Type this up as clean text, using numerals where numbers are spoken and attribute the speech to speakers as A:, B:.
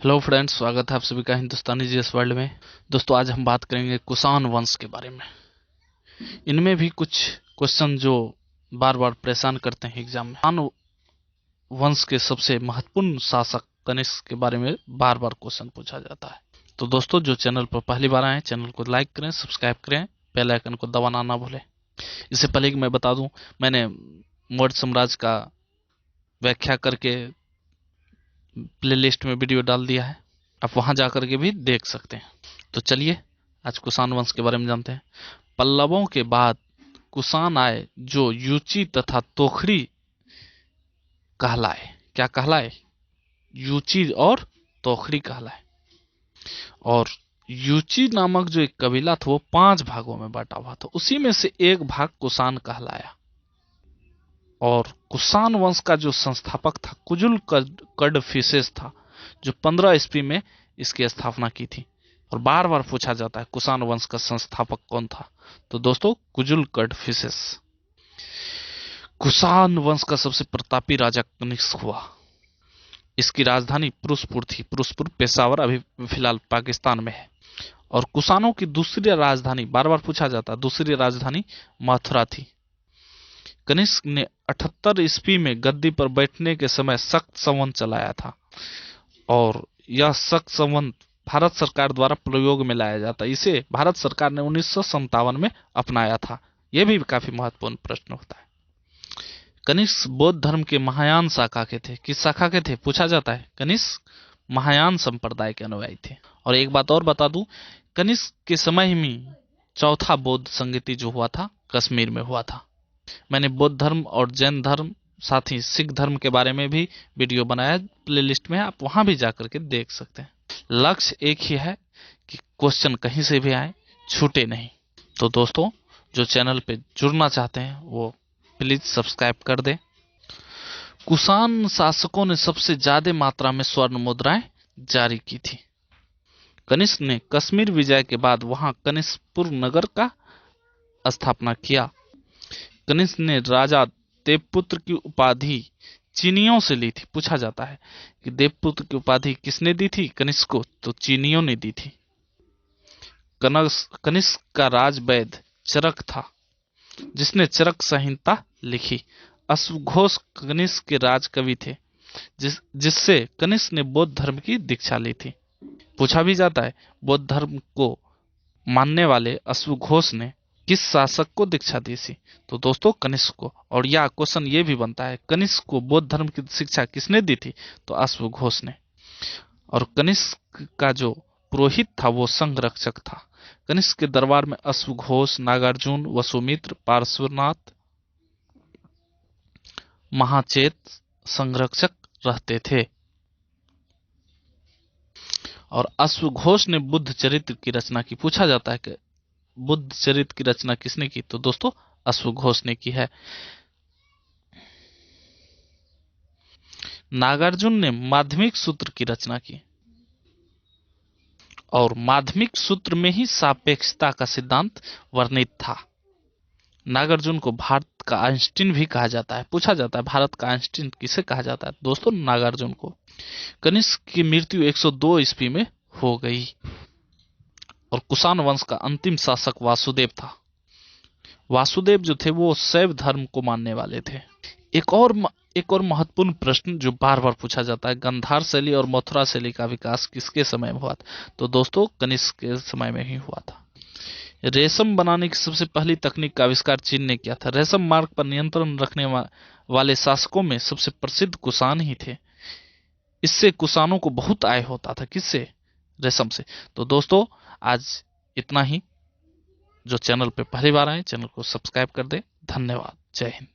A: Hello friends, स्वागत है आप सभी का हिंदुस्तानी जीएस वर्ल्ड में। दोस्तों, आज हम बात करेंगे कुषाण वंश के बारे में। इनमें भी कुछ क्वेश्चन जो बार बार परेशान करते हैं एग्जाम में। कुषाण वंश के सबसे महत्वपूर्ण शासक कनिष्क के बारे में बार बार क्वेश्चन पूछा जाता है। तो दोस्तों, जो चैनल पर पहली बार आए, चैनल को लाइक करें, सब्सक्राइब करें, बेल आइकन को दबाना ना भूलें। इससे पहले कि मैं बता दूं, मैंने मौर्य साम्राज्य का व्याख्या करके प्लेलिस्ट में वीडियो डाल दिया है, आप वहां जाकर के भी देख सकते हैं। तो चलिए आज कुषाण वंश के बारे में जानते हैं। पल्लवों के बाद कुषाण आए जो युचि तथा तोखरी कहलाए। क्या कहलाए? युचि और तोखरी कहलाए। और युचि नामक जो एक कबीला था वो 5 भागों में बटा हुआ था, उसी में से एक भाग कुषाण कहलाया। और कुषाण वंश का जो संस्थापक था कुजुल कडफिसेस था, जो 15 ईस्वी में इसकी स्थापना की थी। और बार बार पूछा जाता है कुषाण वंश का संस्थापक कौन था। तो दोस्तों, कुजुल कडफिसेस। कुषाण वंश का सबसे प्रतापी राजा कनिष्क हुआ। इसकी राजधानी पुरुषपुर थी। पुरुषपुर पेशावर अभी फिलहाल पाकिस्तान में है। और कुषाणों की दूसरी राजधानी, बार बार पूछा जाता, दूसरी राजधानी मथुरा थी। कनिष्क ने 78 ईस्वी में गद्दी पर बैठने के समय सख्त संवत चलाया था। और यह सख्त संवत भारत सरकार द्वारा प्रयोग में लाया जाता। इसे भारत सरकार ने 1957 में अपनाया था। यह भी काफी महत्वपूर्ण प्रश्न होता है। कनिष्क बौद्ध धर्म के महायान शाखा के थे। किस शाखा के थे पूछा जाता है। कनिष्क महायान संप्रदाय के अनुयायी थे। और एक बात और बता दूं, कनिष्क के समय में चौथा बौद्ध संगीति जो हुआ था कश्मीर में हुआ था। मैंने बौद्ध धर्म और जैन धर्म, साथ ही सिख धर्म के बारे में भी वीडियो बनाया, प्लेलिस्ट में, आप वहां भी जाकर के देख सकते हैं। लक्ष्य एक ही है कि क्वेश्चन कहीं से भी आए, छूटे नहीं। तो दोस्तों, जो चैनल पे जुड़ना चाहते हैं वो प्लीज सब्सक्राइब कर दें। कुषाण शासकों ने सबसे ज्यादा मात्रा में स्वर्ण मुद्राएं जारी की थी। कनिष्क ने कश्मीर विजय के बाद वहां कनिष्कपुर नगर का स्थापना किया। कनिष्क ने राजा देवपुत्र की उपाधि चीनियों से ली थी। पूछा जाता है कि देवपुत्र की उपाधि किसने दी थी कनिष्क को? तो चीनियों ने दी थी। कनिष्क का राजवैद्य चरक था, जिसने चरक संहिता लिखी। अश्वघोष कनिष्क के राजकवि थे, जिससे कनिष्क ने बौद्ध धर्म की दीक्षा ली थी। पूछा भी जाता है बौद्ध धर्म को मानने वाले अश्वघोष ने किस शासक को दीक्षा दी थी? तो दोस्तों, कनिष्क को। और यह क्वेश्चन ये भी बनता है कनिष्क को बौद्ध धर्म की शिक्षा किसने दी थी? तो अश्वघोष ने। और कनिष्क का जो पुरोहित था वो संरक्षक था। कनिष्क के दरबार में अश्वघोष, नागार्जुन, वसुमित्र, पार्श्वनाथ, महाचेत संरक्षक रहते थे। और अश्वघोष ने बुद्ध चरित्र की रचना की। पूछा जाता है कि बुद्ध चरित्र की रचना किसने की? तो दोस्तों, अश्वघोष ने की है। नागार्जुन ने माध्यमिक सूत्र की रचना की। और माध्यमिक सूत्र में ही सापेक्षता का सिद्धांत वर्णित था। नागार्जुन को भारत का आइंस्टीन भी कहा जाता है। पूछा जाता है भारत का आइंस्टीन किसे कहा जाता है? दोस्तों, नागार्जुन को। कनिष्क की मृत्यु 102 ईस्वी में हो गई। और कुषाण वंश का अंतिम शासक वासुदेव था। वासुदेव जो थे वो शैव धर्म को मानने वाले थे। एक और महत्वपूर्ण प्रश्न जो बार बार पूछा जाता है, गांधार शैली और मथुरा शैली का विकास किसके समय में हुआ था? तो दोस्तों, कनिष्क के समय में ही हुआ था। रेशम बनाने की सबसे पहली तकनीक का आविष्कार चीन ने किया था। रेशम मार्ग पर नियंत्रण रखने वाले शासकों में सबसे प्रसिद्ध कुषाण ही थे। इससे कुषाणों को बहुत आय होता था। किससे? रेशम से। तो दोस्तों, आज इतना ही। जो चैनल पे पहली बार आए, चैनल को सब्सक्राइब कर दे। धन्यवाद। जय हिंद।